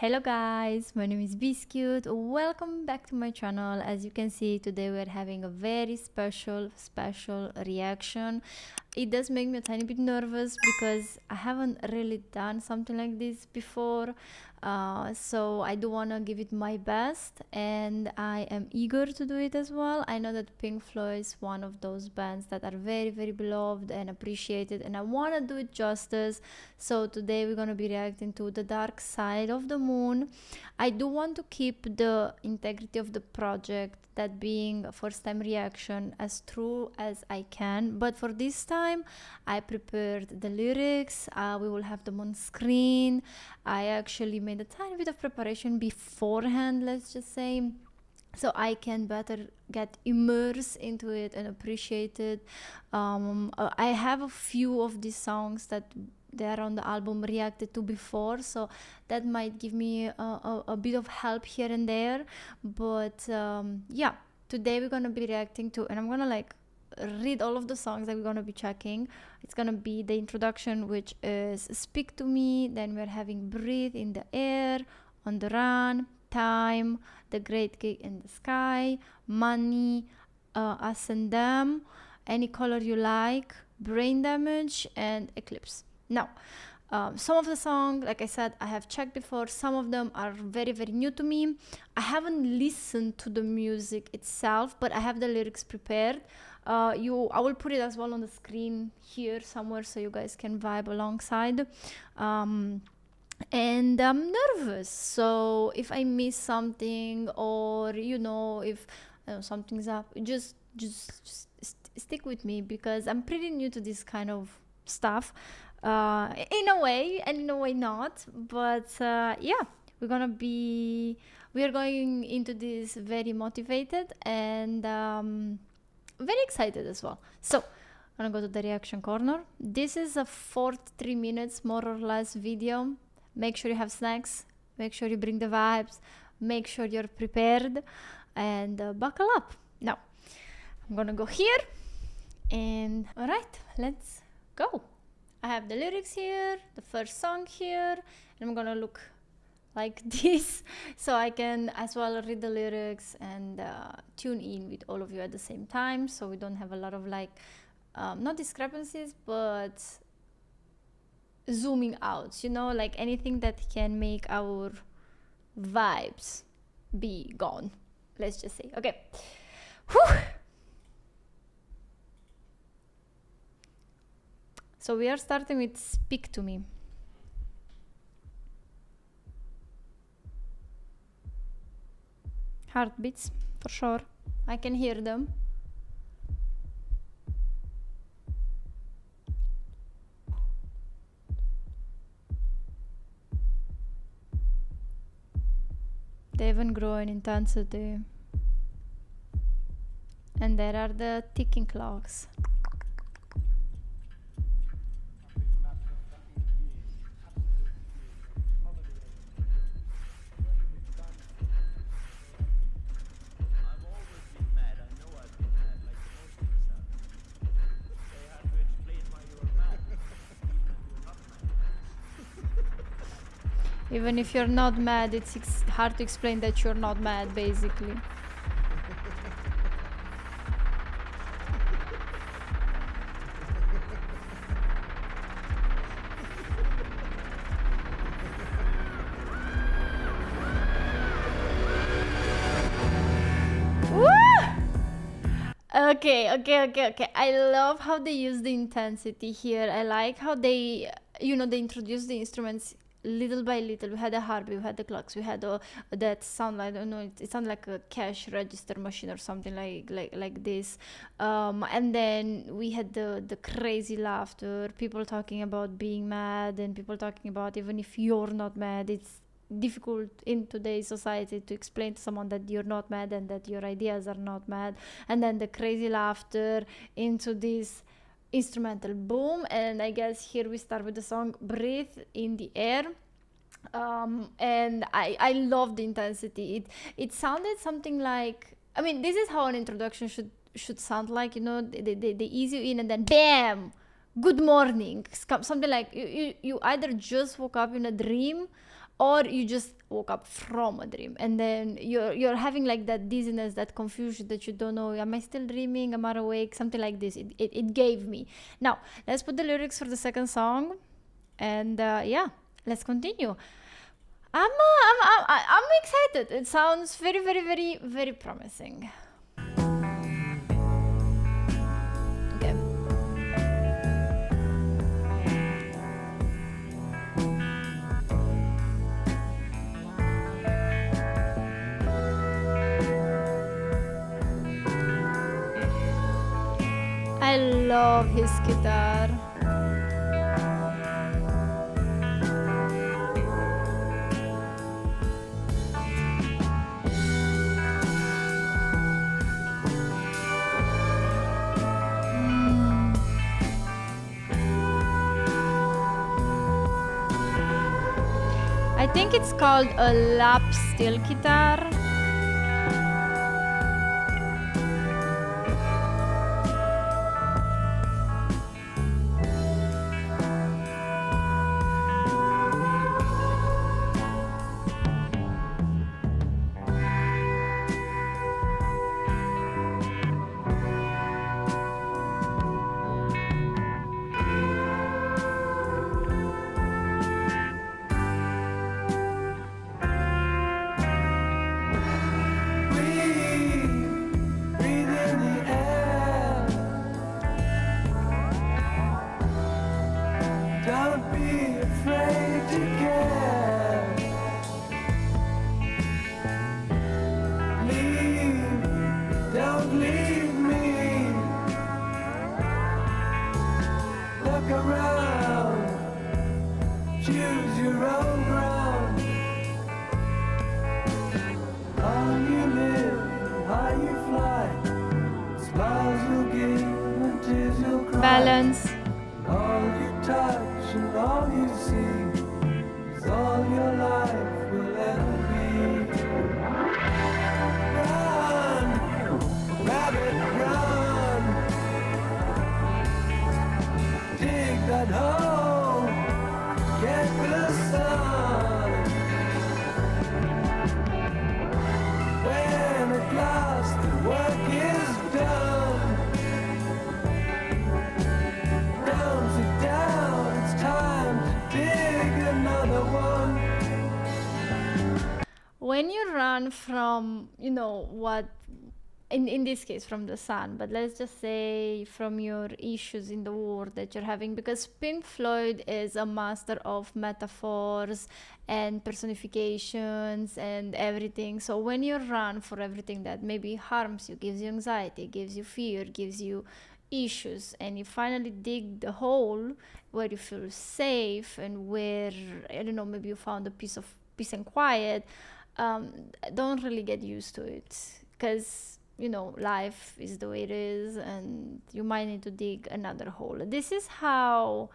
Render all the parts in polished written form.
Hello guys, my name is Bisscute. Welcome back to my channel. As you can see, today we're having a very special reaction. It does make me a tiny bit nervous because I haven't really done something like this before. So I do want to give it my best, and I am eager to do it as well. I know that Pink Floyd is one of those bands that are very beloved and appreciated, and I want to do it justice. So today we're going to be reacting to The Dark Side of the Moon. I do want to keep the integrity of the project, that being a first time reaction, as true as I can, but for this time I prepared the lyrics. We will have them on screen. I actually made a tiny bit of preparation beforehand, let's just say, so I can better get immersed into it and appreciate it. I have a few of these songs that they are on the album reacted to before, so that might give me a bit of help here and there. But yeah, today we're gonna be reacting to, and I'm gonna like read all of the songs that we're gonna be checking. It's gonna be the introduction, which is Speak to Me, then we're having Breathe in the Air, On the Run, Time, The Great Gig in the Sky, Money, Us and Them, Any Color You Like, Brain Damage, and Eclipse. Now, some of the songs, like I said, I have checked before. Some of them are very new to me. I haven't listened to the music itself, but I have the lyrics prepared. I will put it as well on the screen here somewhere so you guys can vibe alongside. And I'm nervous, so if I miss something, or if something's up, just stick with me, because I'm pretty new to this kind of stuff, in a way and in a way not. But yeah, we are going into this very motivated and very excited as well. So I'm gonna go to the reaction corner. This is a 43 minutes more or less video. Make sure you have snacks, make sure you bring the vibes, make sure you're prepared, and buckle up. Now I'm gonna go here, and all right, let's go. I have the lyrics here, the first song here, and I'm gonna look like this so I can as well read the lyrics and tune in with all of you at the same time, so we don't have a lot of like not discrepancies, but zooming out, like anything that can make our vibes be gone, let's just say. Okay. Whew. So we are starting with Speak to Me. Heartbeats, for sure. I can hear them. They even grow in intensity. And there are the ticking clocks. Even if you're not mad, it's hard to explain that you're not mad, basically. Okay. I love how they use the intensity here. I like how they introduce the instruments little by little. We had a harp, we had the clocks, we had that sound, I don't know, it sounded like a cash register machine or something like this. And then we had the crazy laughter, people talking about being mad, and people talking about even if you're not mad, it's difficult in today's society to explain to someone that you're not mad and that your ideas are not mad. And then the crazy laughter into this instrumental boom, and I guess here we start with the song Breathe in the Air. And I love the intensity. It sounded something like, I mean, this is how an introduction should sound like, they ease you in and then bam, good morning, something like you either just woke up in a dream, or you just woke up from a dream, and then you're having like that dizziness, that confusion, that you don't know, am I still dreaming, am I awake, something like this. It gave me. Now let's put the lyrics for the second song, and yeah, let's continue. I'm excited. It sounds very, very, very, very promising. Okay. I love his guitar. I think it's called a lap steel guitar. Balance. All you touch and all you see is all your life will ever be. Run, rabbit, run. Dig that hole, get the sun. When at last the work is done, when you run from, you know what, in this case from the sun, but let's just say from your issues in the world that you're having, because Pink Floyd is a master of metaphors and personifications and everything. So when you run for everything that maybe harms you, gives you anxiety, gives you fear, gives you issues, and you finally dig the hole where you feel safe and where, I don't know, maybe you found a piece of peace and quiet, don't really get used to it, because you know life is the way it is, and you might need to dig another hole. This is how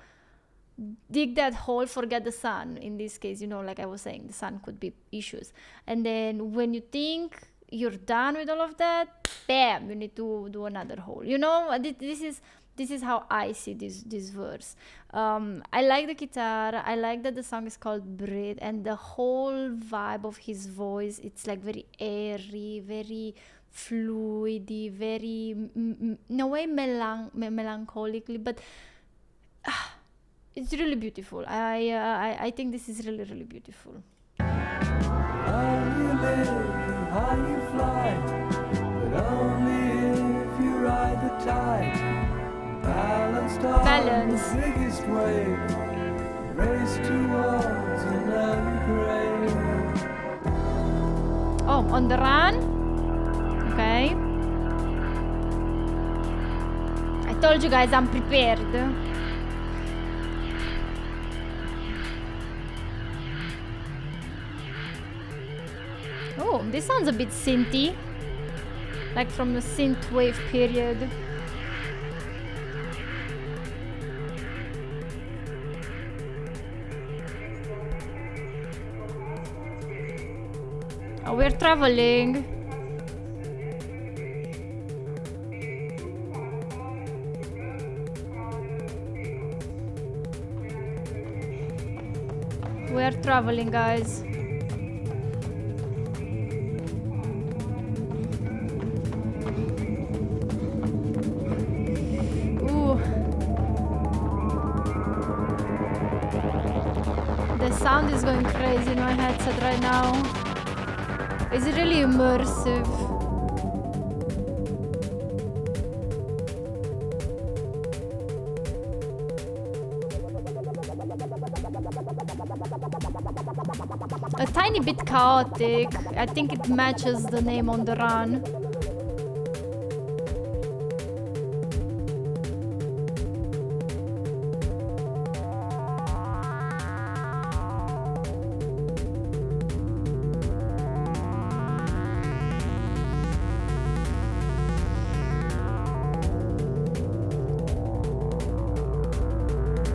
dig that hole, forget the sun in this case. You know, like I was saying, the sun could be issues, and then when you think you're done with all of that, bam, you need to do another hole. You know, this is how I see this verse. I like the guitar. I like that the song is called Breathe, and the whole vibe of his voice, it's like very airy, very fluidy, very in a way melancholically, but it's really beautiful. I think this is really, really beautiful. How you live, how you fly, but only if you ride the tide. Balance. The biggest wave, race towards another grave. Oh, on the run. Okay. I told you guys I'm prepared. Oh, this sounds a bit synthy, like from the synthwave period. Oh, we're traveling. We are traveling, guys. Ooh. The sound is going crazy in my headset right now. It's really immersive. A tiny bit chaotic. I think it matches the name On the Run.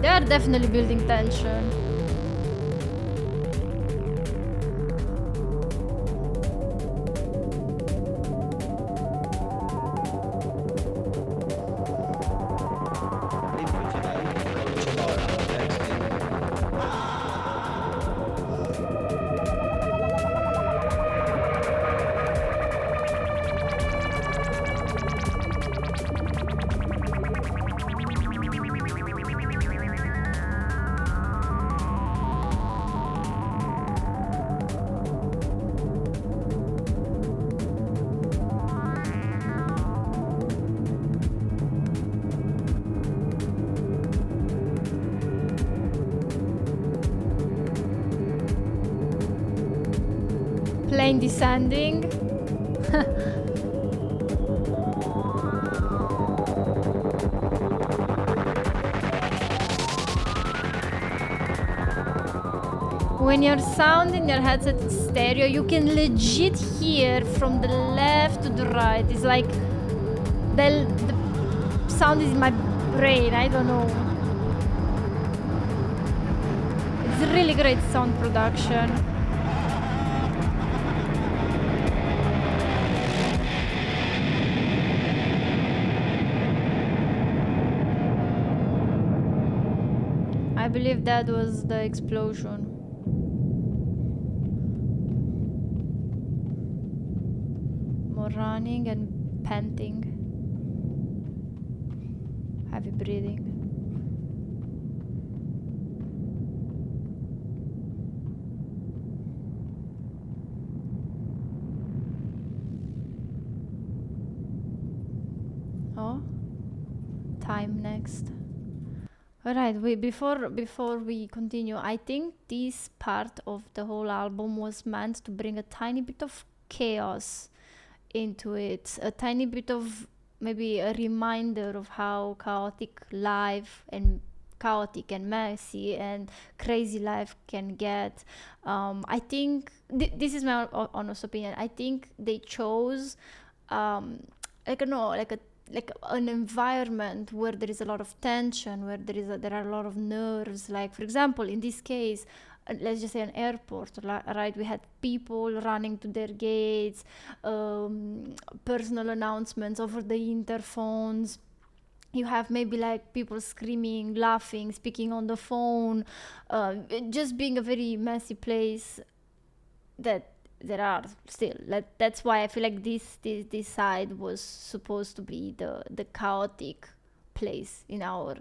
They are definitely building tension. Plane descending. When your sound in your headset is stereo, you can legit hear from the left to the right. It's like the sound is in my brain. I don't know. It's really great sound production. I believe that was the explosion. More running and panting. Heavy breathing. Oh, time next. Alright, before we continue, I think this part of the whole album was meant to bring a tiny bit of chaos into it, a tiny bit of maybe a reminder of how chaotic and messy and crazy life can get. I think this is my honest opinion. I think they chose like an environment where there is a lot of tension, where there are a lot of nerves. Like for example, in this case, let's just say an airport, right? We had people running to their gates, personal announcements over the interphones. You have maybe like people screaming, laughing, speaking on the phone, just being a very messy place that there are still. That's why I feel like this side was supposed to be the chaotic place in our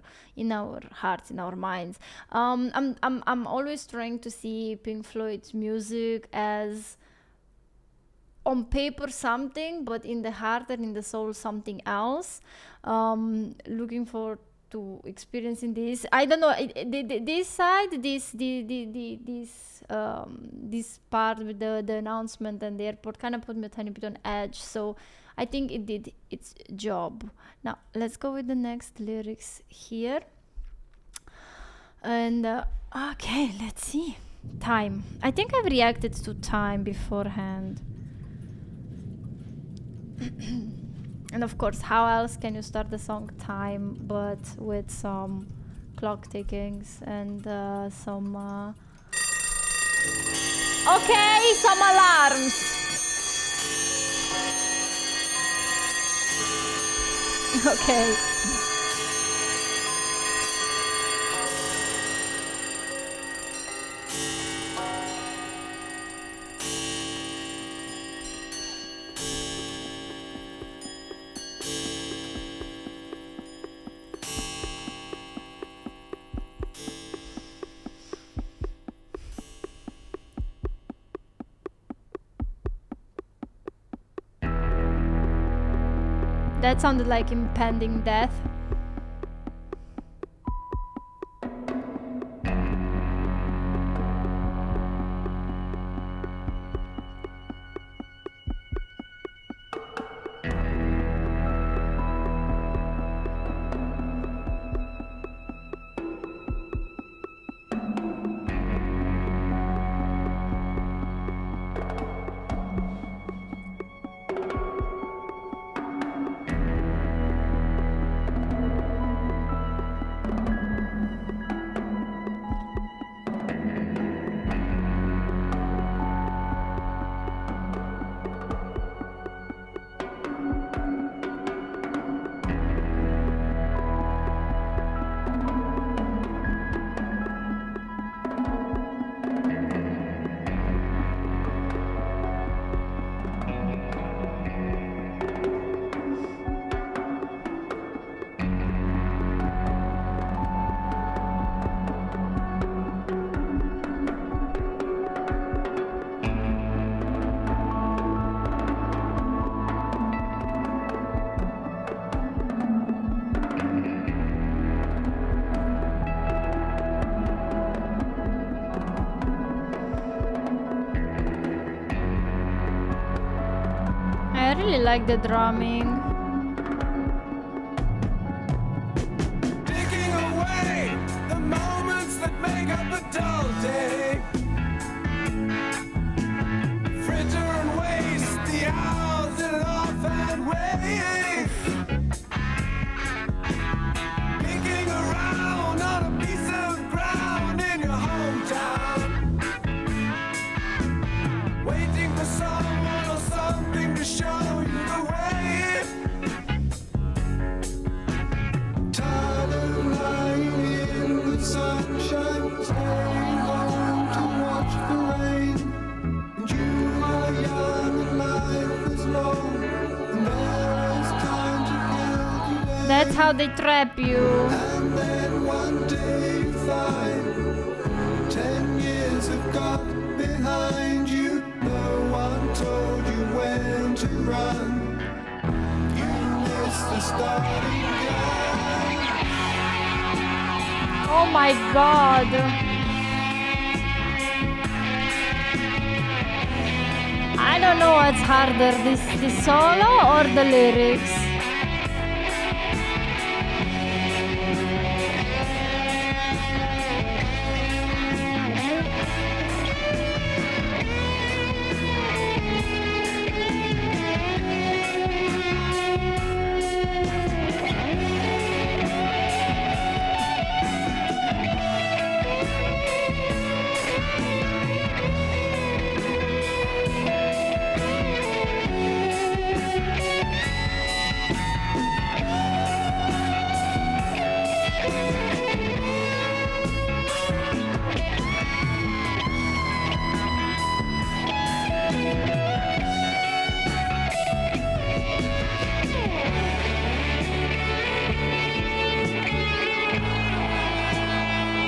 hearts, in our minds. I'm always trying to see Pink Floyd's music as on paper something, but in the heart and in the soul something else. Looking forward to experiencing this. I don't know, this side, this part with the announcement and the airport kind of put me a tiny bit on edge, so I think it did its job. Now let's go with the next lyrics here. And okay, let's see. Time. I think I've reacted to Time beforehand. And of course, how else can you start the song Time but with some clock tickings and some okay, some alarms. Okay. That sounded like impending death. I really like the drumming. Taking away the moments that make up a dull day. Fritter and waste the hours in an offhand way. Pinking around on a piece of ground in your hometown. Waiting for someone or something to show you the way. Tired of lying in the sunshine, staying home to watch the rain. And you are young and life is long, and there is time to kill today. That's how they trap you. And then one day you find 10 years have gone behind you. No one told you when to run. You missed the starting gun. Oh my god. I don't know what's harder, this solo or the lyrics.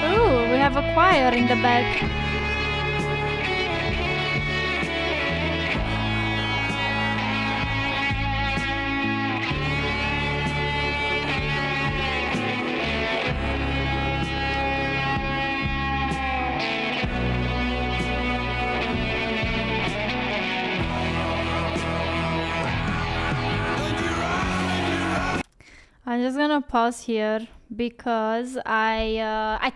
Ooh, we have a choir in the back. I'm just gonna pause here because I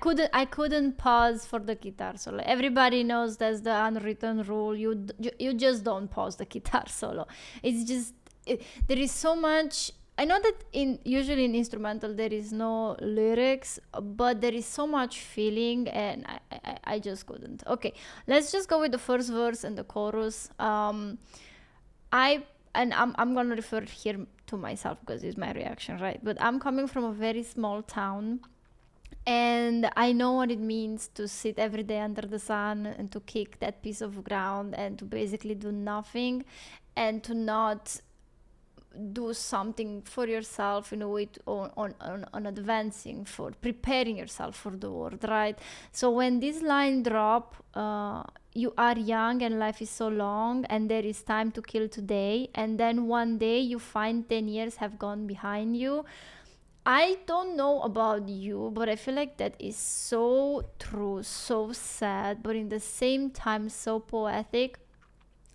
couldn't pause for the guitar solo. Everybody knows that's the unwritten rule. You just don't pause the guitar solo. It's just there is so much. I know that usually in instrumental there is no lyrics, but there is so much feeling, and I just couldn't. Okay, let's just go with the first verse and the chorus. I'm gonna refer here to myself because it's my reaction, right? But I'm coming from a very small town, and I know what it means to sit every day under the sun and to kick that piece of ground and to basically do nothing and to not do something for yourself in a way on advancing, for preparing yourself for the world, right? So when this line drop, you are young and life is so long and there is time to kill today, and then one day you find 10 years have gone behind you. I don't know about you, but I feel like that is so true, so sad, but in the same time so poetic.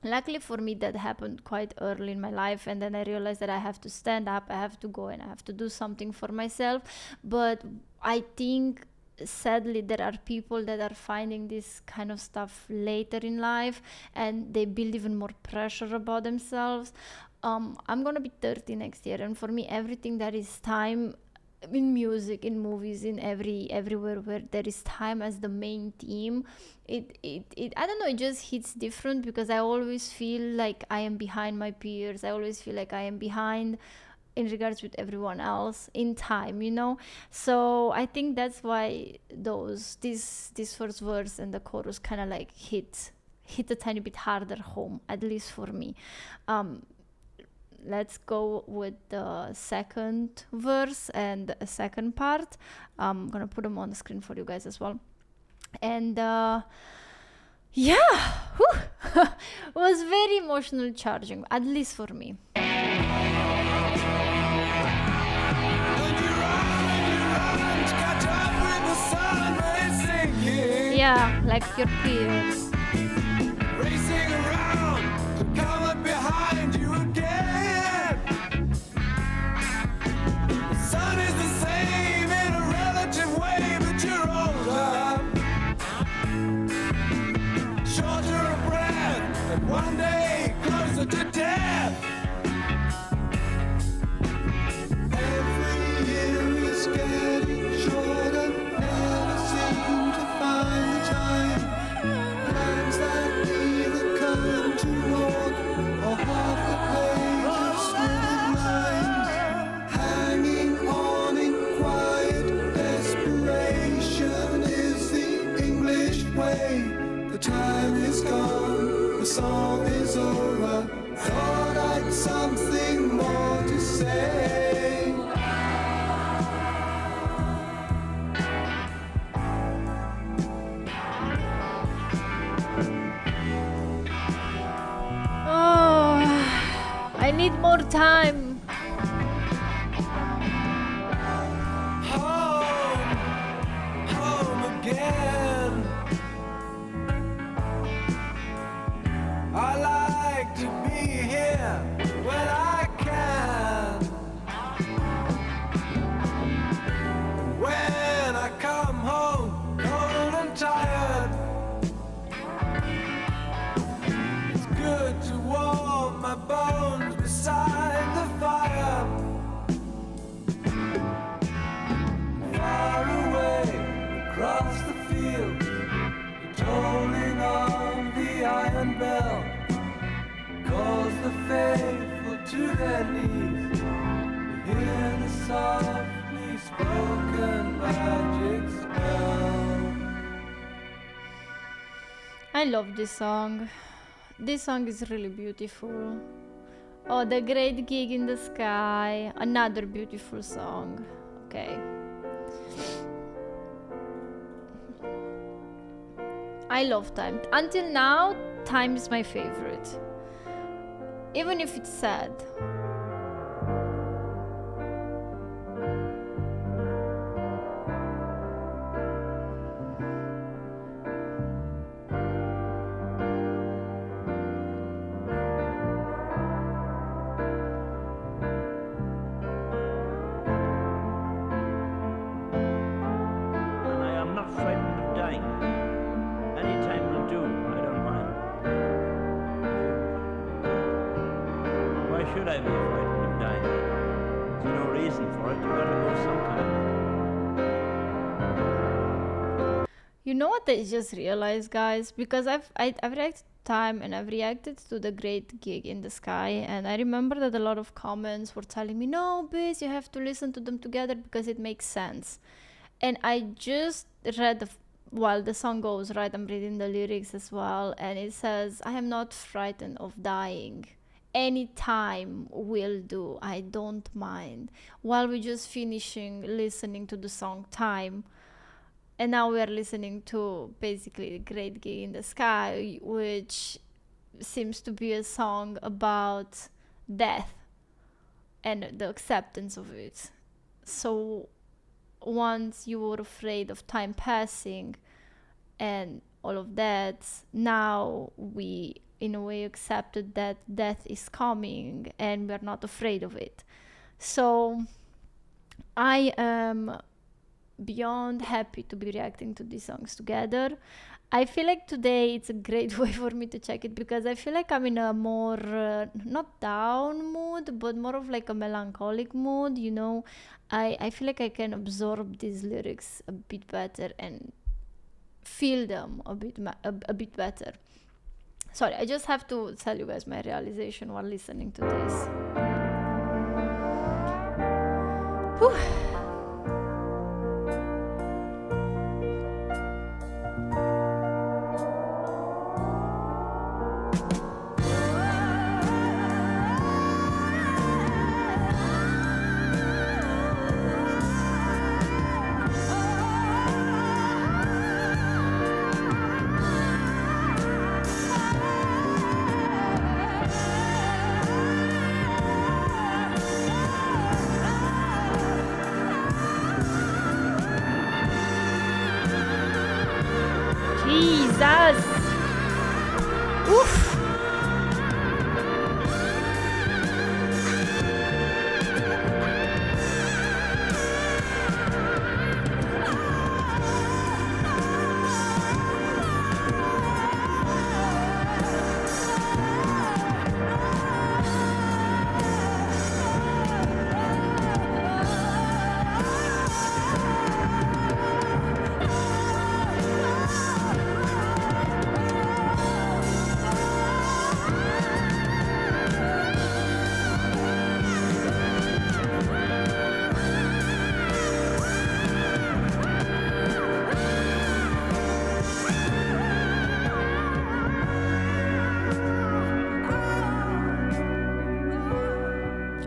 Luckily for me, that happened quite early in my life, and then I realized that I have to stand up, I have to go, and I have to do something for myself. But I think sadly there are people that are finding this kind of stuff later in life, and they build even more pressure about themselves. I'm gonna be 30 next year, and for me everything that is time, in music, in movies, in everywhere where there is time as the main theme, it I don't know, it just hits different, because I always feel like I am behind my peers. I always feel like I am behind in regards with everyone else in time, you know. So I think that's why this first verse and the chorus kind of like hit a tiny bit harder home, at least for me. Let's go with the second verse and the second part. I'm gonna put them on the screen for you guys as well. And yeah, whew, was very emotional charging, at least for me. Yeah, like your peers. Racing around to come up behind you again. The sun is the same in a relative way, but you're older, shorter of breath, and one day closer to death. Every year is getting shorter, never seem to find the time. Plans that neither come to naught, or half the page of smooth lines. Hanging on in quiet desperation is the English way. The time is gone, the song is over. Thought I'd something more to say. Oh, I need more time. Home, home again. I like to be here when I can. When I come home, cold and tired, it's good to warm my bones beside the fire. Far away across the fields, the tolling of the iron bell calls the faithful to their knees. You hear the softly spoken magic spell. I love this song. This song is really beautiful. Oh, the great gig in the sky. Another beautiful song. Okay. I love time. Until now, time is my favorite. Even if it's sad. And I am not frightened of dying. Any time will do, I don't mind. Why should I be frightened of dying? There's no reason for it, you gotta go sometime. You know what I just realized, guys? Because I've reacted to time and I've reacted to the great gig in the sky, and I remember that a lot of comments were telling me, no, Biz, you have to listen to them together because it makes sense. And I just read while the song goes, right, I'm reading the lyrics as well, and it says, I am not frightened of dying. Any time will do, I don't mind. While we're just finishing listening to the song Time, And now we are listening to basically Great Gig in the Sky, which seems to be a song about death and the acceptance of it. So once you were afraid of time passing and all of that, now we in a way accepted that death is coming and we're not afraid of it. So I am beyond happy to be reacting to these songs together. I feel like today it's a great way for me to check it because I feel like I'm in a more not down mood, but more of like a melancholic mood, you know. I feel like I can absorb these lyrics a bit better and feel them a bit better. Sorry, I just have to tell you guys my realization while listening to this. Whew. Jesus! Oof!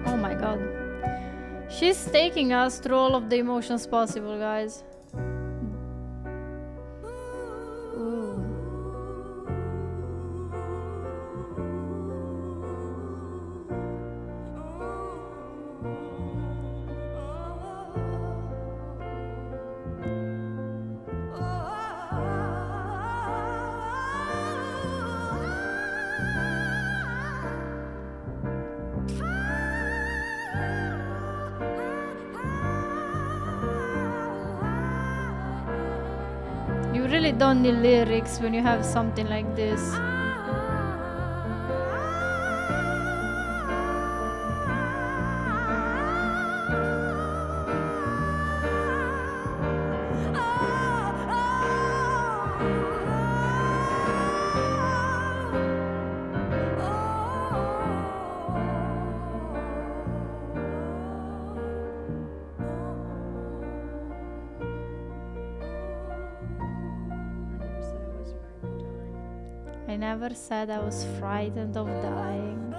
Oh my god. She's taking us through all of the emotions possible, guys. Ooh. You really don't need lyrics when you have something like this. I never said I was frightened of dying.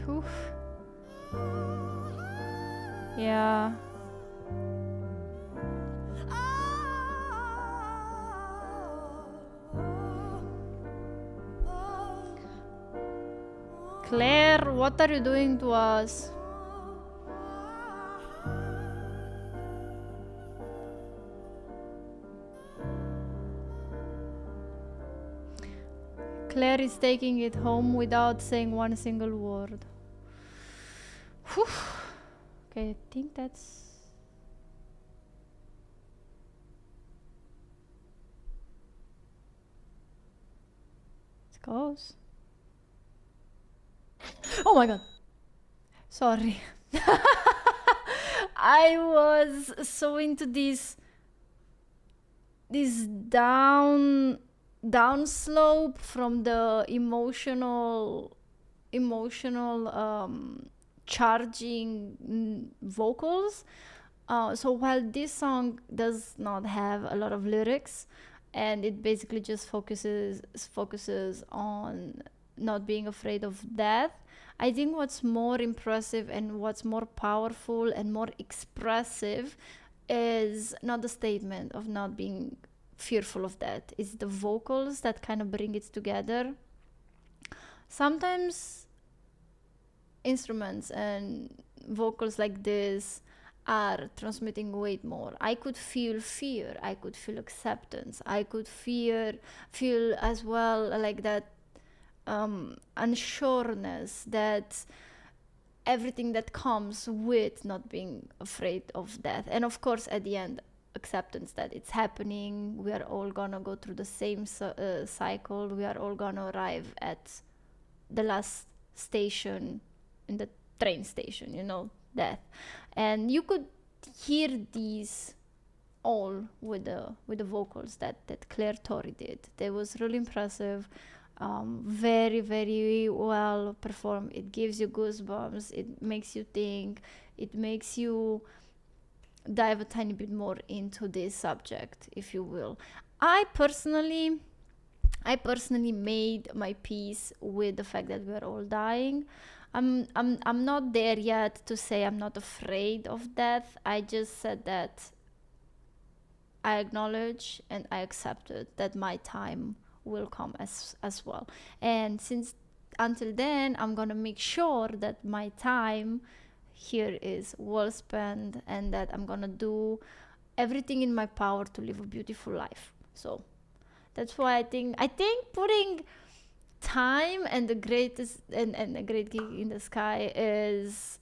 Whew. Yeah. Claire, what are you doing to us? Claire is taking it home without saying one single word. Whew. Okay, I think that's... It goes. Oh my god. Sorry. I was so into this down slope from the emotional charging vocals. So while this song does not have a lot of lyrics, and it basically just focuses on not being afraid of death, I think what's more impressive and what's more powerful and more expressive is not the statement of not being fearful of death. It's the vocals that kind of bring it together. Sometimes instruments and vocals like this are transmitting way more. I could feel fear, I could feel acceptance, I could feel as well like that unsureness, that everything that comes with not being afraid of death. And of course at the end, acceptance that it's happening, we are all gonna go through the same cycle, we are all gonna arrive at the last station, in the train station, you know, death. And you could hear these all with the vocals that Claire Torrey did. That was really impressive. Very, very well performed. It gives you goosebumps, it makes you think, it makes you dive a tiny bit more into this subject, if you will. I personally made my peace with the fact that we're all dying. I'm not there yet to say I'm not afraid of death. I just said that I acknowledge and I accepted that my time will come as well. And since until then, I'm gonna make sure that my time here is well spent and that I'm gonna do everything in my power to live a beautiful life. So that's why I think putting time and the greatest and a great gig in the sky is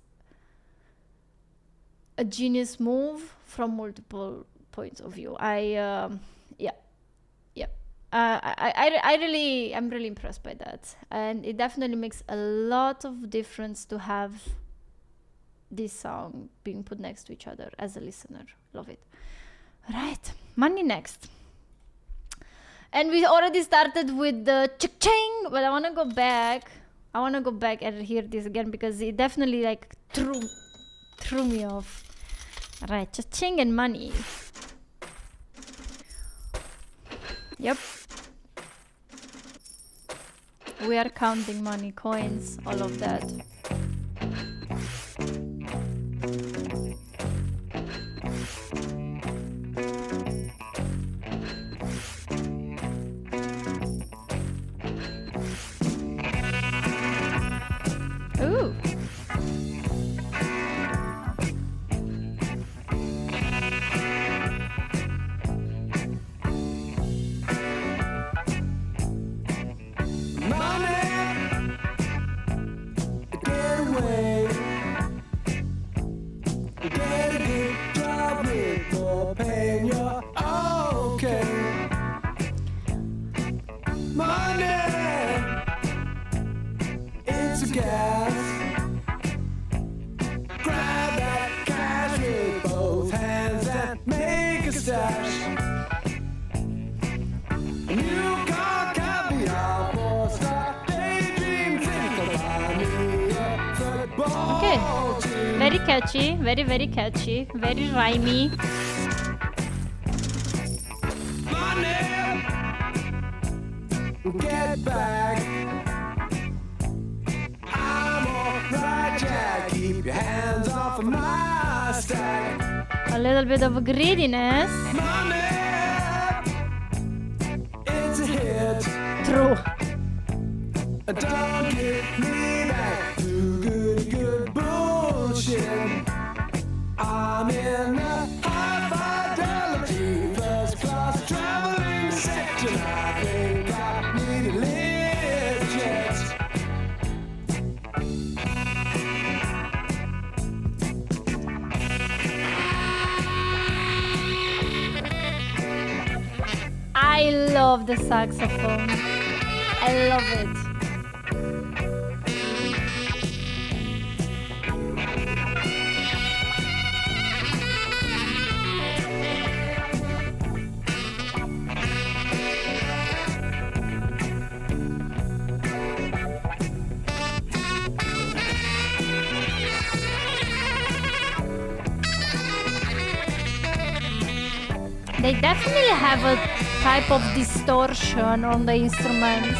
a genius move from multiple points of view. I'm really impressed by that, and it definitely makes a lot of difference to have this song being put next to each other as a listener. Love it. Right, Money next. And we already started with the cha-ching, but I want to go back and hear this again because it definitely like threw me off. Right, cha-ching and money. Yep. We are counting money, coins, all of that. Ooh. Very catchy, very, very catchy, very rhymey. Get back. I'm alright, Jack. Keep your hands off of my stack. A little bit of greediness. Money, it's a hit. True. Don't get me back to good bullshit. I'm in a high fidelity first class traveling section. I think I need a lift jet. I love the saxophone. I love it. They definitely have a type of distortion on the instruments.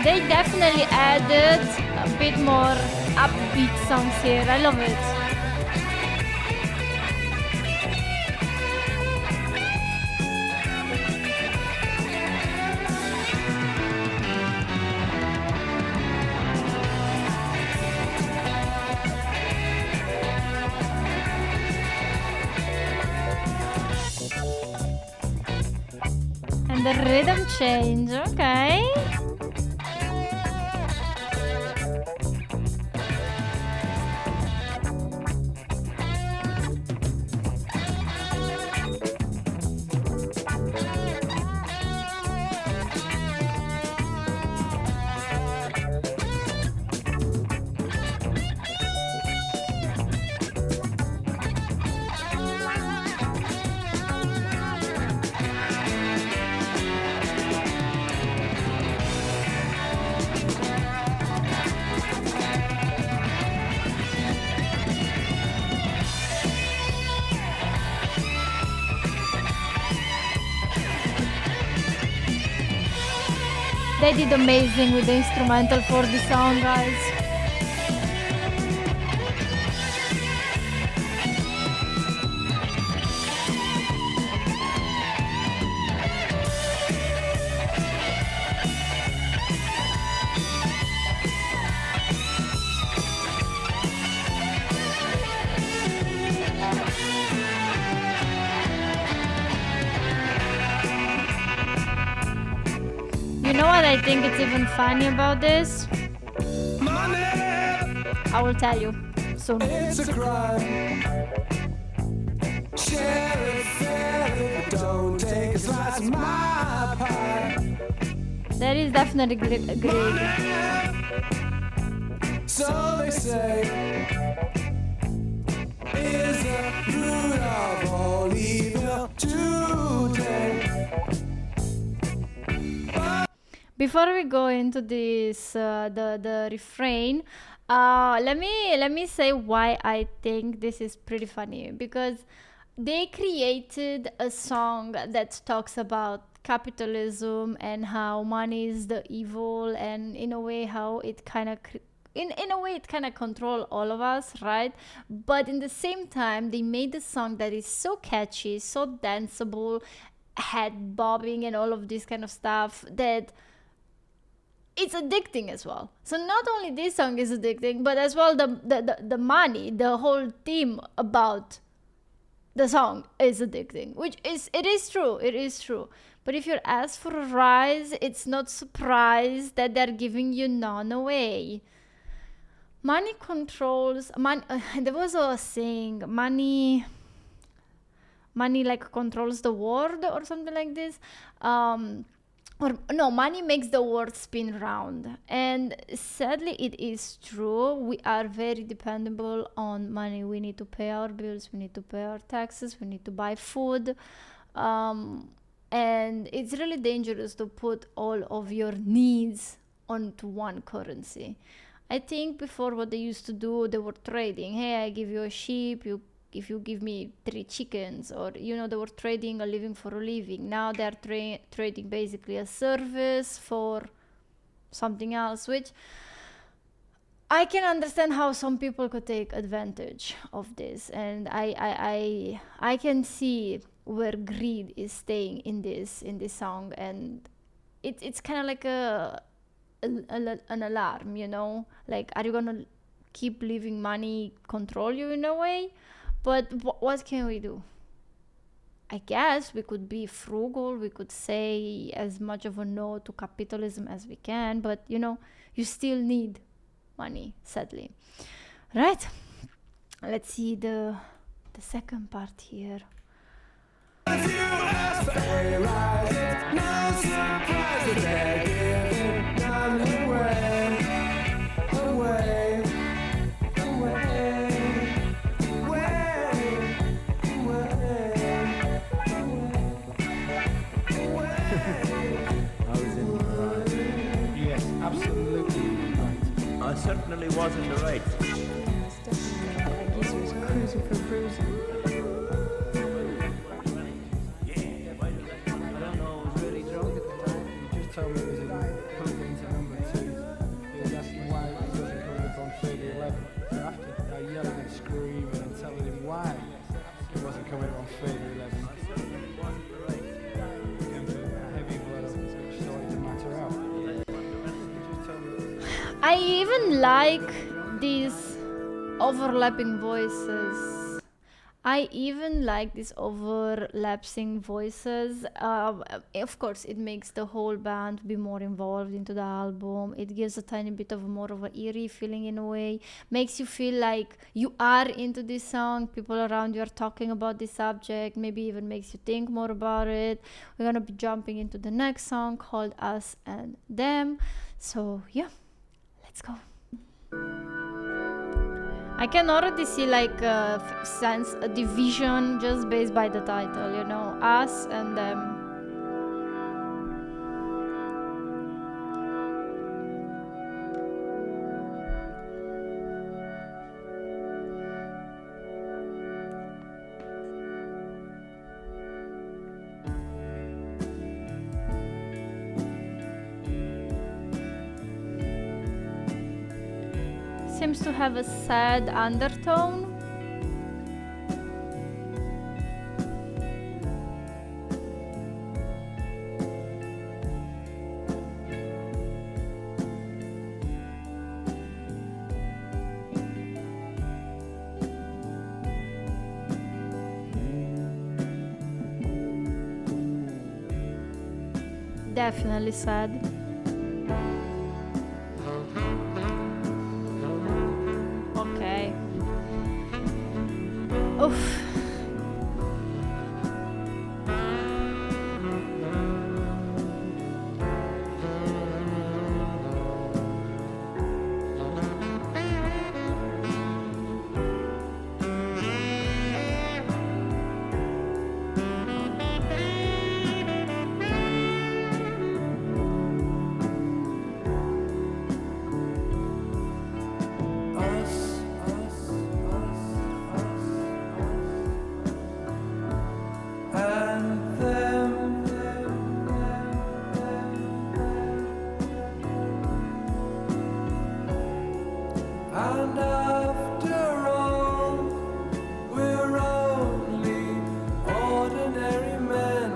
They definitely added a bit more upbeat songs here. I love it. And the rhythm change, okay. They did amazing with the instrumental for the song, guys. You know what I think it's even funny about this? Money, I will tell you soon. it's a crime. Share it fairly, don't take a slice of my pie. That is definitely great. So they say, is the root of all evil today. Before we go into this, the refrain, let me say why I think this is pretty funny, because they created a song that talks about capitalism and how money is the evil, and in a way how it kind of in a way it kind of control all of us, right? But in the same time, they made a song that is so catchy, so danceable, head bobbing and all of this kind of stuff, that it's addicting as well. So not only this song is addicting, but as well the money, the whole theme about the song is addicting, which is, it is true. But if you're asked for a rise, it's not surprised that they're giving you none away. Money controls, there was a saying, money like controls the world or something like this. Or no, money makes the world spin round. And sadly, it is true. We are very dependable on money. We need to pay our bills, we need to pay our taxes, we need to buy food. And it's really dangerous to put all of your needs onto one currency. I think before, what they used to do, they were trading. Hey, I give you a sheep, if you give me 3 chickens, or they were trading a living for a living. Now they're trading basically a service for something else, which I can understand how some people could take advantage of this, and I can see where greed is staying in this song, and it's kind of like an alarm, like, are you gonna keep leaving money control you in a way? But what can we do? I guess we could be frugal, we could say as much of a no to capitalism as we can, but you still need money, sadly. Right? Let's see the second part here. If you ask for a rise, no surprise that they're giving none away, away, I was in the right. Yes, absolutely right. I certainly was in the right. It's definitely like he's just cruising for bruising. I don't know, I was really drunk at the time. He just told me it was put it into number 2. He was asking why it wasn't coming up on 3011. So after yelling and screaming and telling him why it wasn't coming up on 3011, came to a heavy blow, which started to matter out. He just told me. I even like these overlapping voices. I even like these overlapping voices. Of course, it makes the whole band be more involved into the album. It gives a tiny bit of more of an eerie feeling in a way. Makes you feel like you are into this song. People around you are talking about this subject. Maybe even makes you think more about it. We're gonna be jumping into the next song called Us and Them. So yeah, let's go. I can already see like sense a division just based by the title, Us and Them. Seems to have a sad undertone. Definitely sad. Okay. Oof. and them. And after all, we're only ordinary men.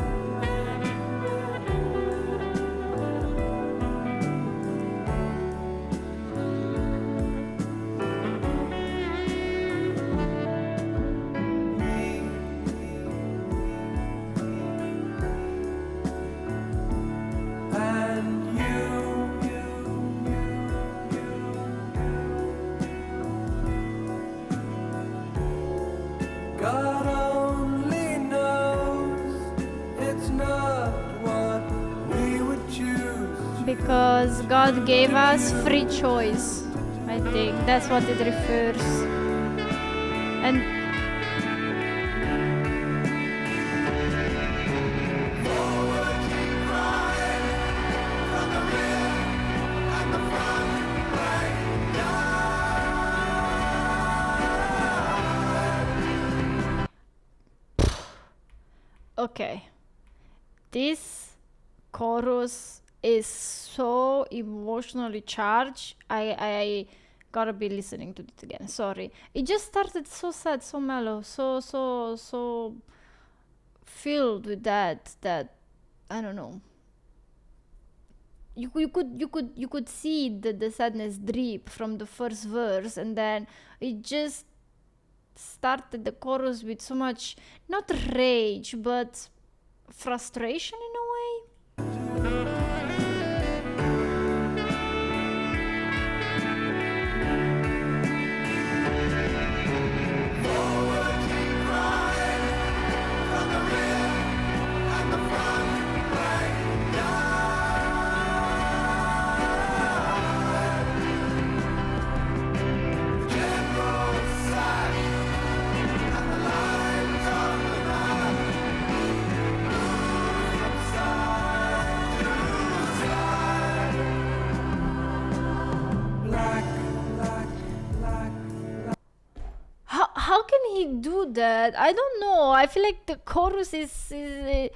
And God only knows it's not what we would choose. Because God gave us free choice. I think that's what it refers. And okay, this chorus is so emotionally charged. I gotta be listening to it again. Sorry, it just started so sad, so mellow, so filled with that I don't know. You could see the sadness drip from the first verse, and then it just started the chorus with so much, not rage, but frustration in a way. How can he do that? I don't know. I feel like the chorus is it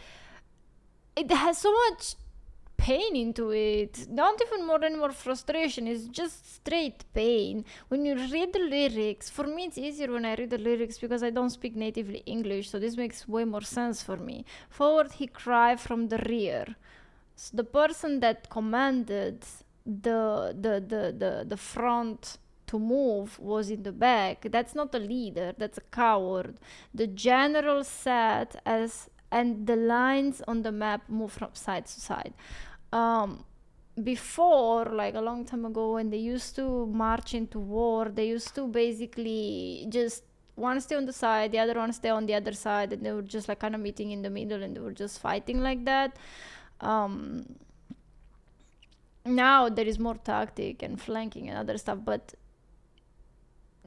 has so much pain into it. Not even more and more frustration. It's just straight pain. When you read the lyrics, for me it's easier when I read the lyrics because I don't speak natively English, so this makes way more sense for me. Forward he cried from the rear. So the person that commanded the front to move was in the back. That's not a leader, that's a coward. The general sat as, and the lines on the map move from side to side. Before, like a long time ago, when they used to march into war, they used to basically just one stay on the side, the other one stay on the other side, and they were just like kind of meeting in the middle, and they were just fighting like that. Now there is more tactic and flanking and other stuff, but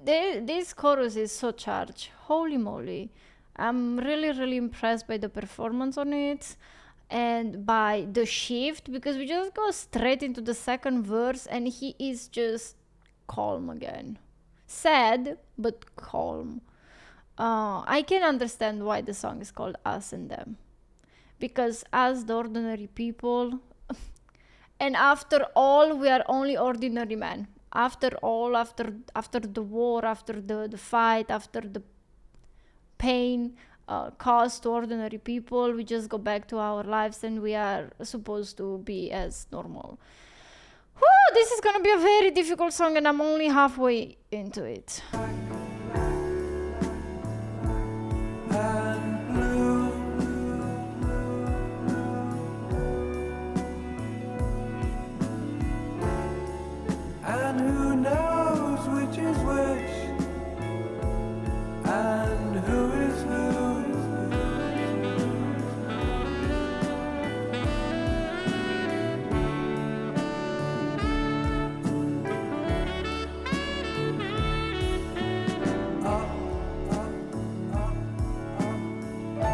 this chorus is so charged. Holy moly. I'm really impressed by the performance on it and by the shift, because we just go straight into the second verse and he is just calm again. Sad, but calm. I can understand why the song is called Us and Them. Because as the ordinary people, and after all, we are only ordinary men. After all, after the war, after the fight, after the pain caused to ordinary people, we just go back to our lives and we are supposed to be as normal. Whew, this is gonna be a very difficult song and I'm only halfway into it. And who knows which is which, and who is who. Up, up, up, up,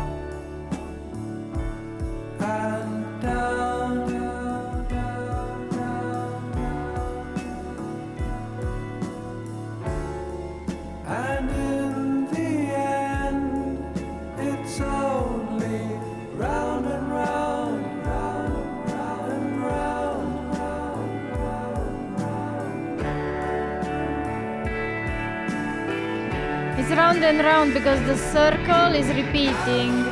and down, down, down, down, down. And in the end, it's only round and round, round, round and round, round, round, round. It's round and round because the circle is repeating.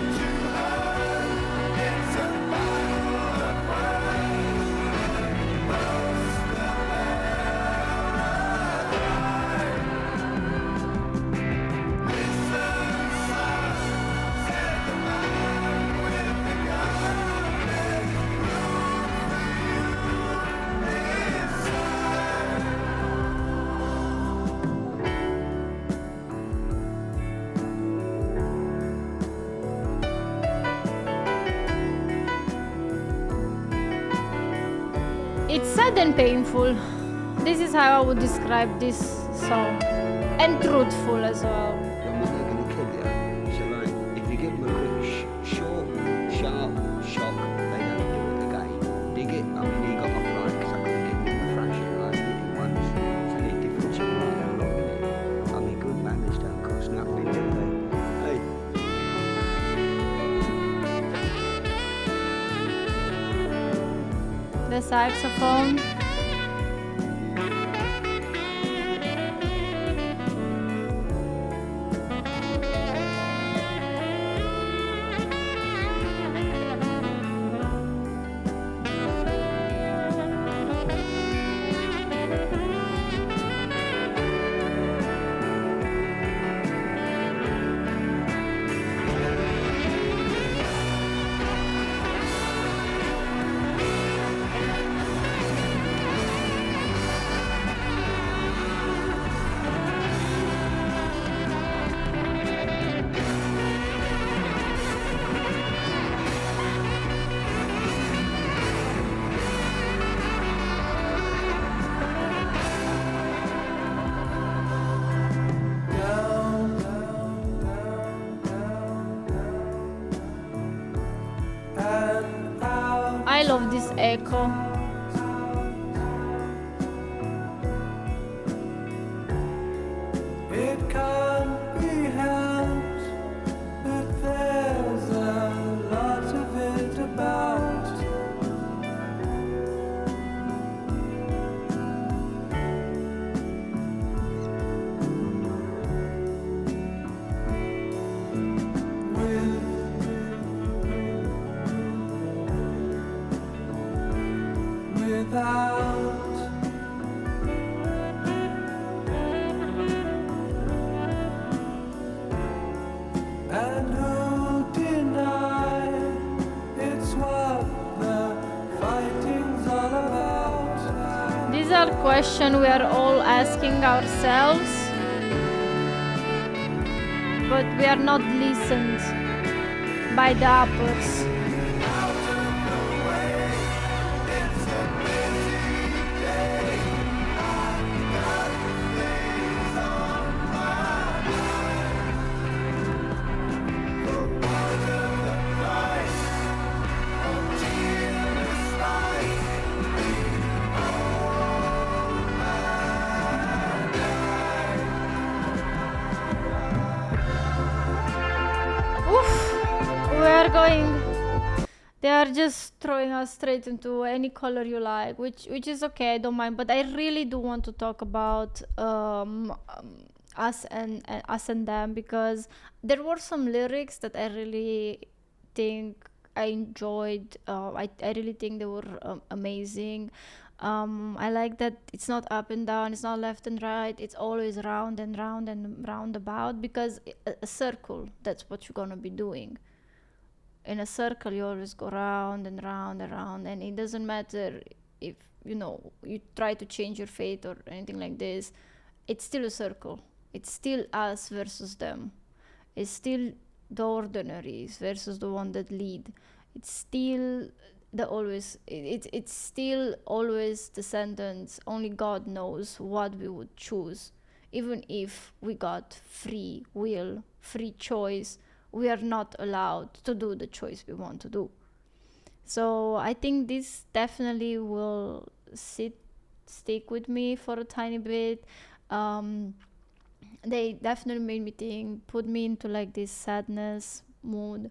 It's sad and painful. This is how I would describe this song. And truthful as well. Your mother gonna kill you. So like, if you give them a quick, short, sharp shock, they don't do it again. Dig it. I mean, he got off like, cause I couldn't give him a fraction, like, did it once. So the difference in right and wrong in it. I mean, good manners don't cost nothing, do they? Hey. The saxophone. I love this echo. It can't be helped that there's a lot of it about. Without. And who deny it's what the fighting's all about? These are questions we are all asking ourselves, but we are not listened by the uppers. They are just throwing us straight into any color you like, which is okay, I don't mind. But I really do want to talk about us and them, because there were some lyrics that I really think I enjoyed. I really think they were amazing. I like that it's not up and down, it's not left and right, it's always round and round and round about, because a circle, that's what you're gonna be doing. In a circle you always go round and round and round, and it doesn't matter if you try to change your fate or anything like this. It's still a circle. It's still us versus them. It's still the ordinaries versus the one that lead. It's still it's still always the sentence, only God knows what we would choose. Even if we got free will, free choice, we are not allowed to do the choice we want to do. So I think this definitely will stick with me for a tiny bit. They definitely made me think, put me into like this sadness mood,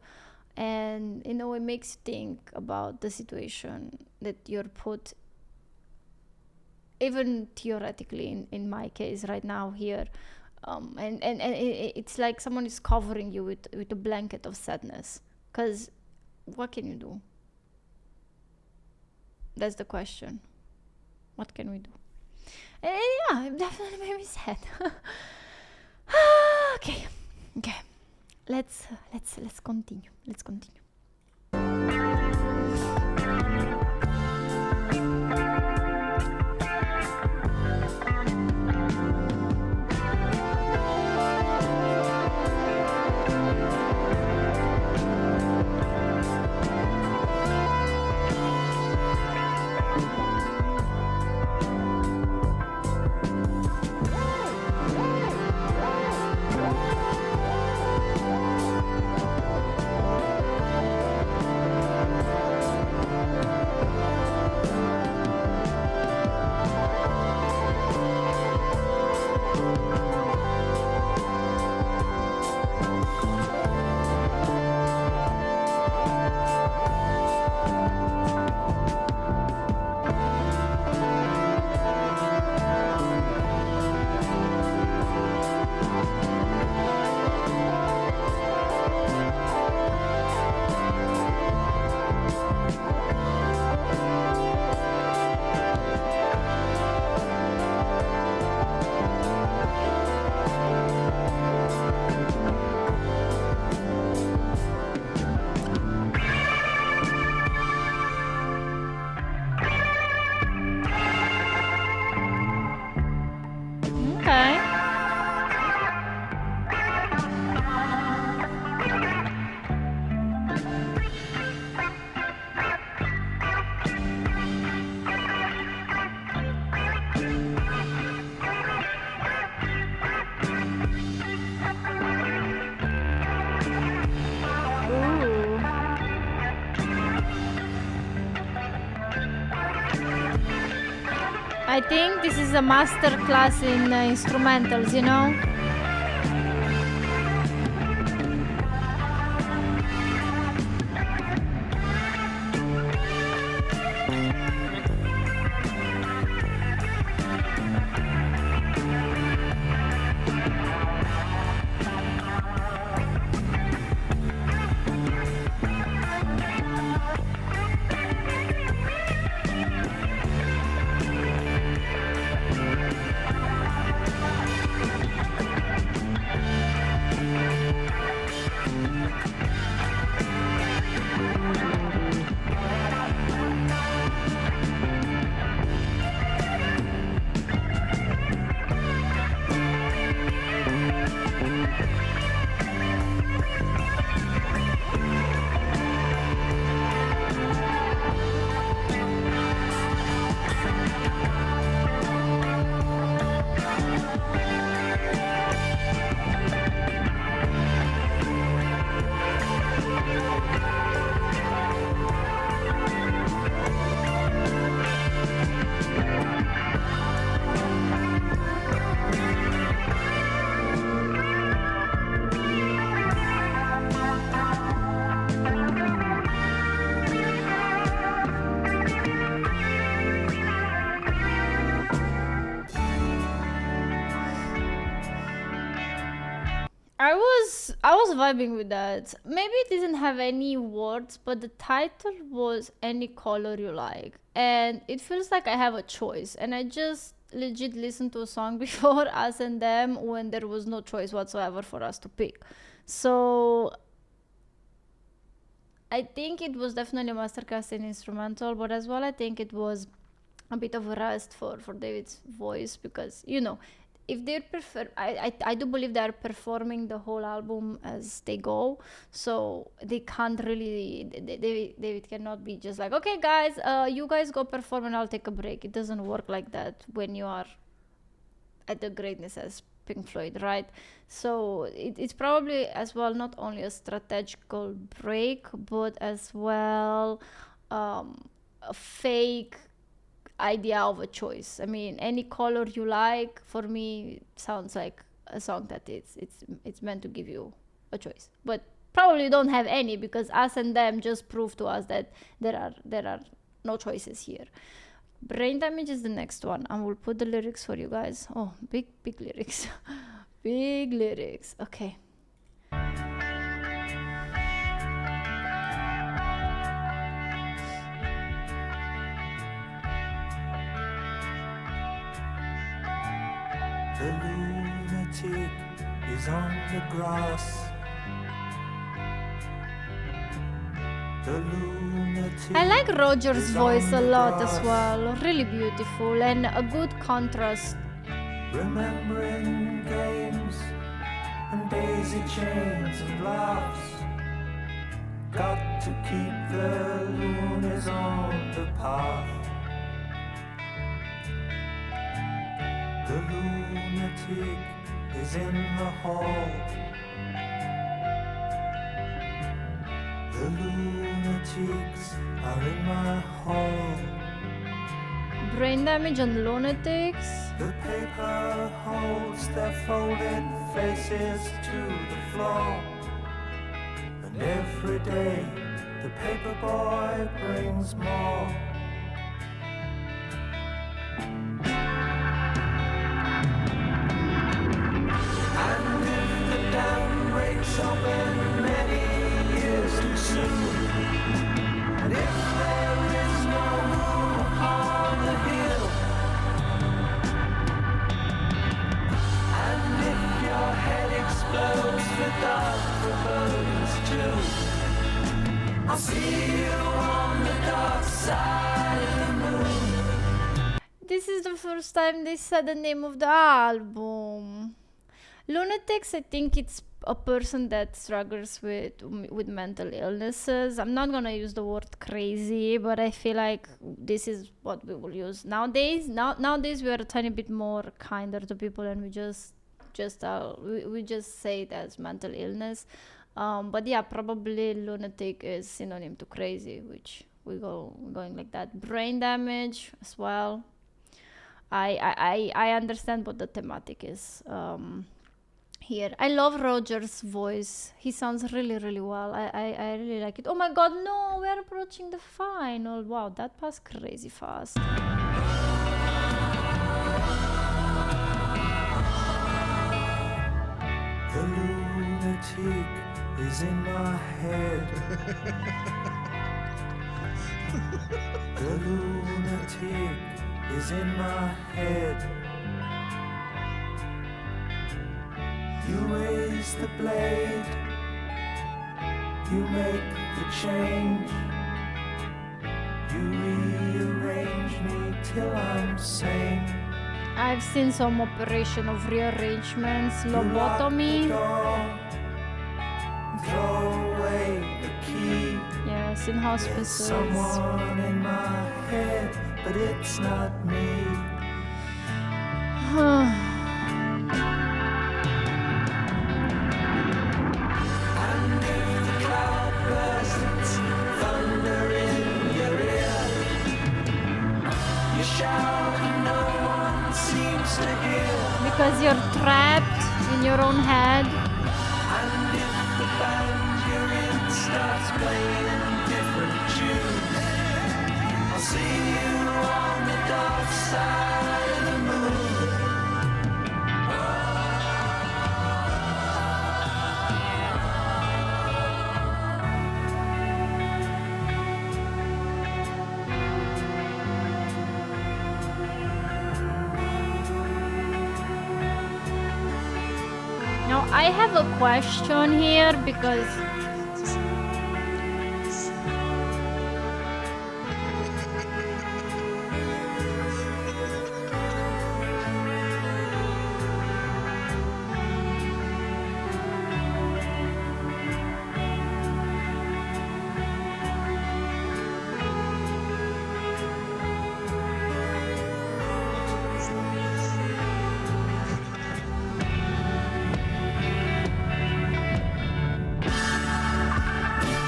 and it makes you think about the situation that you're put, even theoretically in my case right now here. And it's like someone is covering you with a blanket of sadness, because what can you do? That's the question. What can we do? And yeah, it definitely made me sad. Okay. Let's continue. I think this is a master class in instrumentals, you know? I was vibing with that. Maybe it didn't have any words, but the title was Any Color You Like. And it feels like I have a choice. And I just legit listened to a song before Us and Them when there was no choice whatsoever for us to pick. So I think it was definitely a masterclass in instrumental, but as well I think it was a bit of a rest for David's voice, because if they prefer, I do believe they're performing the whole album as they go, so they can't really, David cannot be just like, okay guys, you guys go perform and I'll take a break. It doesn't work like that when you are at the greatness as Pink Floyd, right? So it's probably as well not only a strategical break, but as well a fake idea of a choice. I mean, Any Color You Like for me sounds like a song that it's meant to give you a choice, but probably don't have any, because Us and Them just prove to us that there are no choices here. Brain Damage is the next one, and we'll put the lyrics for you guys. Oh, big lyrics. Big lyrics. Okay. The lunatic is on the grass. The lunatic I like Roger's is voice a on the lot as grass. well. Really beautiful and a good contrast. Remembering games and daisy chains and laughs. Got to keep the loonies on the path. The lunatic is in the hall. The lunatics are in my hall. Brain Damage and Lunatics. The paper holds their folded faces to the floor. And every day the paper boy brings more. And if the dam breaks open many years too soon, and if there is no room upon the hill, and if your head explodes with dark forebodings too, I'll see you on the dark side of the moon. This is the first time they said the name of the album. Lunatics, I think it's a person that struggles with mental illnesses. I'm not gonna use the word crazy, but I feel like this is what we will use nowadays. Nowadays we are a tiny bit more kinder to people, and we just say it as mental illness. But yeah, probably lunatic is synonym to crazy, which we're going like that. Brain Damage as well. I understand what the thematic is here. I love Roger's voice. He sounds really, really well. I really like it. Oh my god, no, we're approaching the final. Wow, that passed crazy fast. The lunatic is in my head. The lunatic is in my head. You raise the blade, you make the change, you rearrange me till I'm sane. I've seen some operation of rearrangements, You lock the lobotomy. door, throw away the key. Yes, in There's hospices. someone in my head, but it's not me. And if the cloud bursts, thunder in your ear, you shout and no one seems to hear. Because you're trapped in your own head. And if the band you're in starts playing different tunes, I'll see you on the dark side of the moon. Now I have a question here because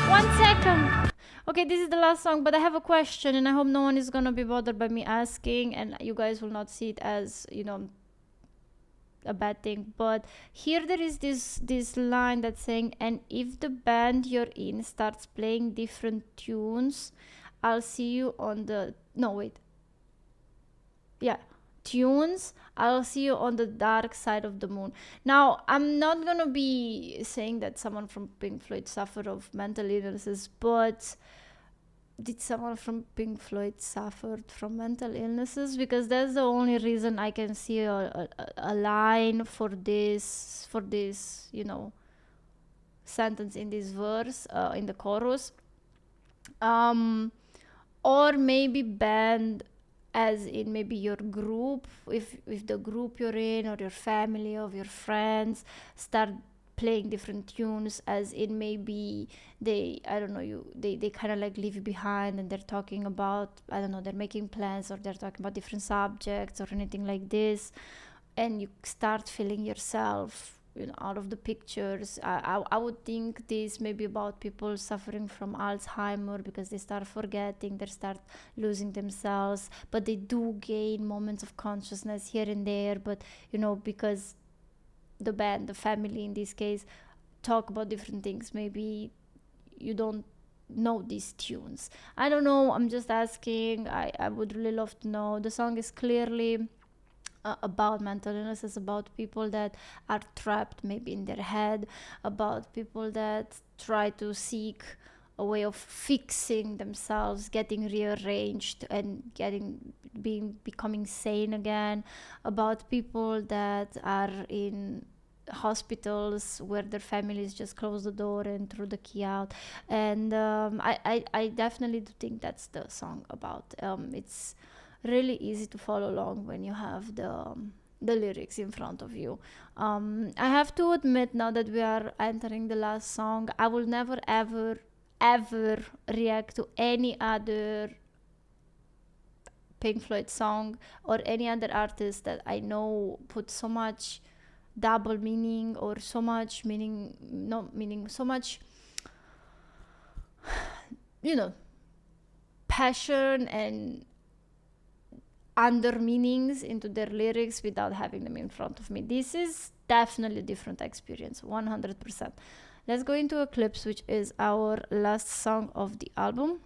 one second. Okay, this is the last song, but I have a question, and I hope no one is gonna be bothered by me asking, and you guys will not see it as, you know, a bad thing. But here there is this line that's saying, and if the band you're in starts playing different tunes, I'll see you on the tunes, I'll see you on the dark side of the moon. Now, I'm not gonna be saying that someone from Pink Floyd suffered of mental illnesses, but did someone from Pink Floyd suffered from mental illnesses? Because that's the only reason I can see a line for this, you know, sentence in this verse, in the chorus. Or maybe band, as in maybe your group, if the group you're in or your family or your friends start playing different tunes, as in maybe they, I don't know, they kind of like leave you behind and they're talking about, I don't know, they're making plans or they're talking about different subjects or anything like this, and you start feeling yourself, you know, out of the pictures. I would think this maybe about people suffering from Alzheimer, because they start forgetting, they start losing themselves, but they do gain moments of consciousness here and there. But you know, because the band, the family in this case, talk about different things, maybe you don't know these tunes. I don't know, I'm just asking. I would really love to know. The song is clearly about mental illnesses, about people that are trapped maybe in their head, about people that try to seek a way of fixing themselves, getting rearranged and becoming sane again, about people that are in hospitals where their families just close the door and threw the key out. And I definitely do think that's the song about. It's really easy to follow along when you have the lyrics in front of you. I have to admit, now that we are entering the last song, I will never ever react to any other Pink Floyd song or any other artist that I know put so much double meaning or so much meaning, not meaning, so much, you know, passion and under meanings into their lyrics without having them in front of me. This is definitely a different experience, 100%. Let's go into Eclipse, which is our last song of the album.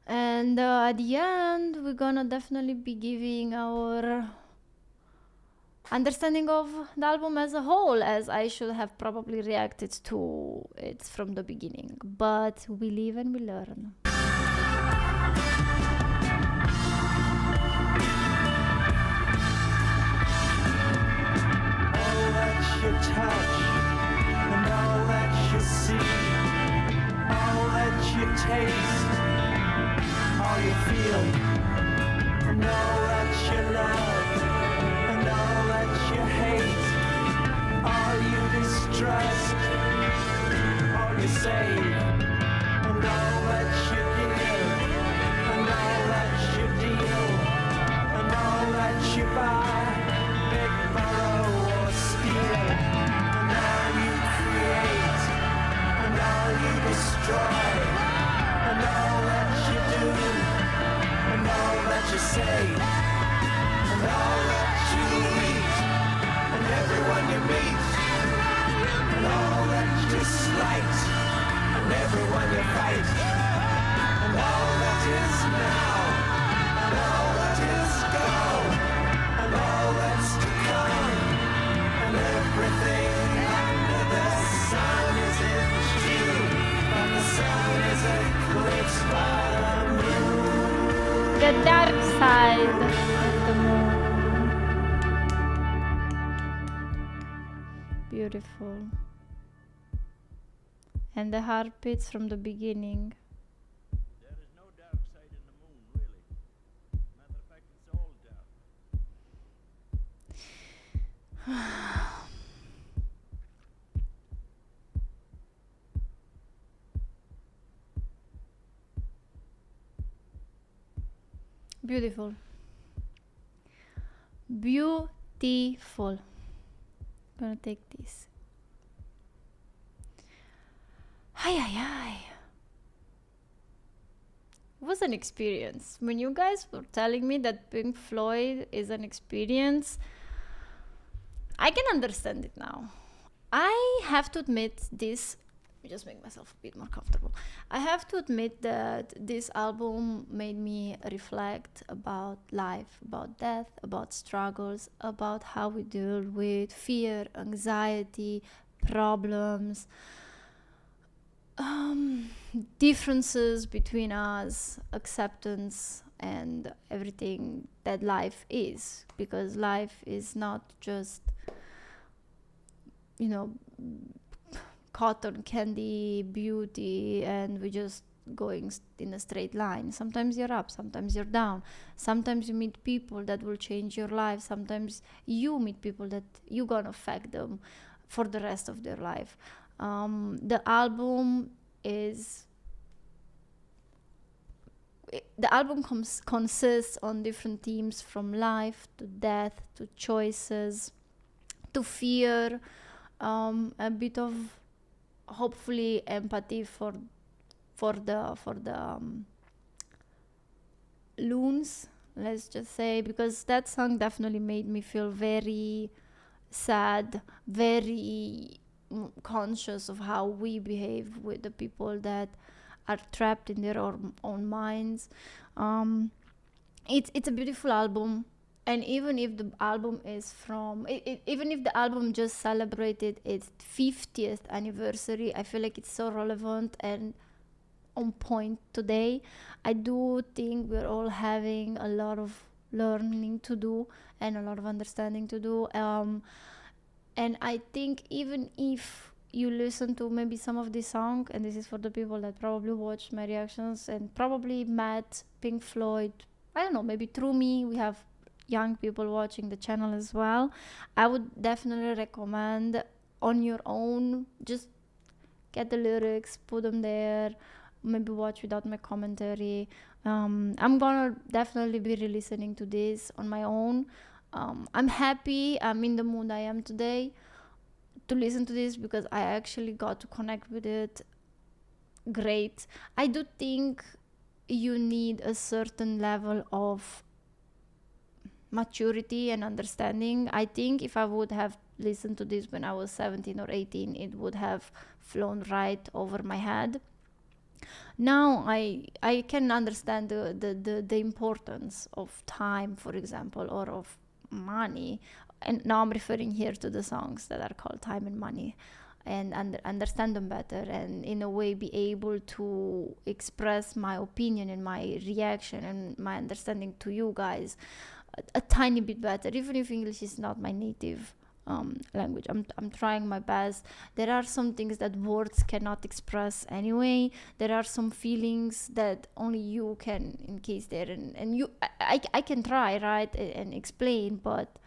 And at the end, we're gonna definitely be giving our understanding of the album as a whole, as I should have probably reacted to it from the beginning. But we live and we learn. All that you touch and all that you see, all that you taste, all you feel, and all that you love, and all that you hate, all you distrust, all you save, and all that you give, and all that you deal, and all that you buy, big borrow or steal, and all you create, and all you destroy, and all that you do, and all that you say, and all that you eat, and everyone you meet, and all that you slight, and everyone you fight, and all that is now, and all that is gone, and all that's to come, and everything under the sun is in June, and the sun is eclipsed by the moon. The dark side of the moon. Beautiful. And the heartbeats from the beginning. There is no dark side in the moon, really. Matter of fact, it's all dark. Beautiful. Beautiful. Gonna take this. Ay, ay, ay. It was an experience. When you guys were telling me that Pink Floyd is an experience, I can understand it now. I have to admit this. Let me just make myself a bit more comfortable. I have to admit that this album made me reflect about life, about death, about struggles, about how we deal with fear, anxiety, problems, differences between us, acceptance, and everything that life is. Because life is not just, cotton candy, beauty, and we just going in a straight line. Sometimes you're up, sometimes you're down. Sometimes you meet people that will change your life. Sometimes you meet people that you're gonna affect them for the rest of their life. The album consists on different themes, from life to death to choices to fear, a bit of hopefully empathy for the loons, let's just say, because that song definitely made me feel very sad, very conscious of how we behave with the people that are trapped in their own minds. It's a beautiful album. And even if the album even if the album just celebrated its 50th anniversary, I feel like it's so relevant and on point today. I do think we're all having a lot of learning to do and a lot of understanding to do. And I think even if you listen to maybe some of this song, and this is for the people that probably watched my reactions and probably met Pink Floyd, I don't know, maybe through me, we have young people watching the channel as well. I would definitely recommend on your own, just get the lyrics, put them there, maybe watch without my commentary. I'm gonna definitely be re-listening to this on my own. I'm happy I'm in the mood I am today to listen to this, because I actually got to connect with it great. I do think you need a certain level of maturity and understanding. I think if I would have listened to this when I was 17 or 18, it would have flown right over my head. Now I can understand the importance of time, for example, or of money. And now I'm referring here to the songs that are called Time and Money, and understand them better, and in a way be able to express my opinion and my reaction and my understanding to you guys a tiny bit better, even if English is not my native language. I'm trying my best. There are some things that words cannot express anyway. There are some feelings that only you can encase there, and I can try, right, and explain, but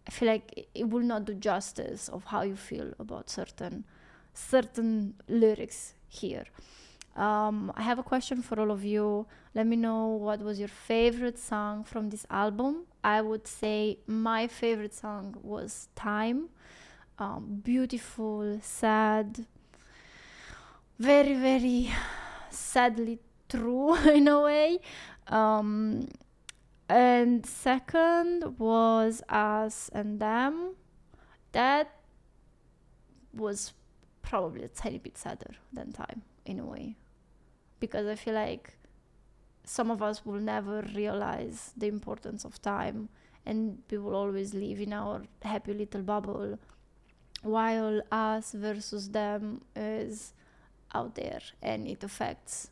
I feel like it will not do justice of how you feel about certain lyrics here. I have a question for all of you. Let me know what was your favorite song from this album. I would say my favorite song was Time. Beautiful, sad, very, very sadly true in a way. And second was Us and Them. That was probably a tiny bit sadder than Time in a way, because I feel like some of us will never realize the importance of time, and we will always live in our happy little bubble, while Us versus Them is out there and it affects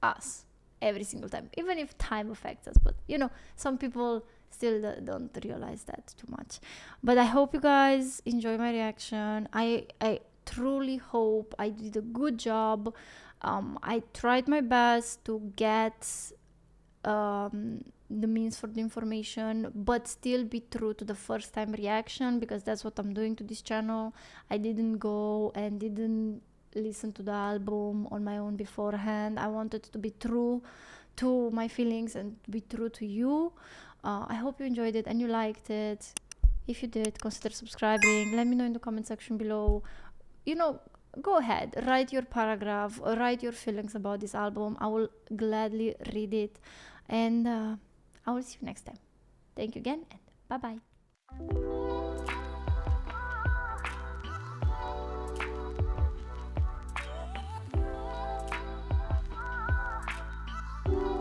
us every single time, even if time affects us. But some people still don't realize that too much. But I hope you guys enjoy my reaction. I truly hope I did a good job. I tried my best to get the means for the information, but still be true to the first time reaction, because that's what I'm doing to this channel. I didn't go and didn't listen to the album on my own beforehand. I wanted to be true to my feelings and be true to you. I hope you enjoyed it and you liked it. If you did, consider subscribing. Let me know in the comment section below. Go ahead, write your paragraph, write your feelings about this album. I will gladly read it, and I will see you next time. Thank you again, and bye bye.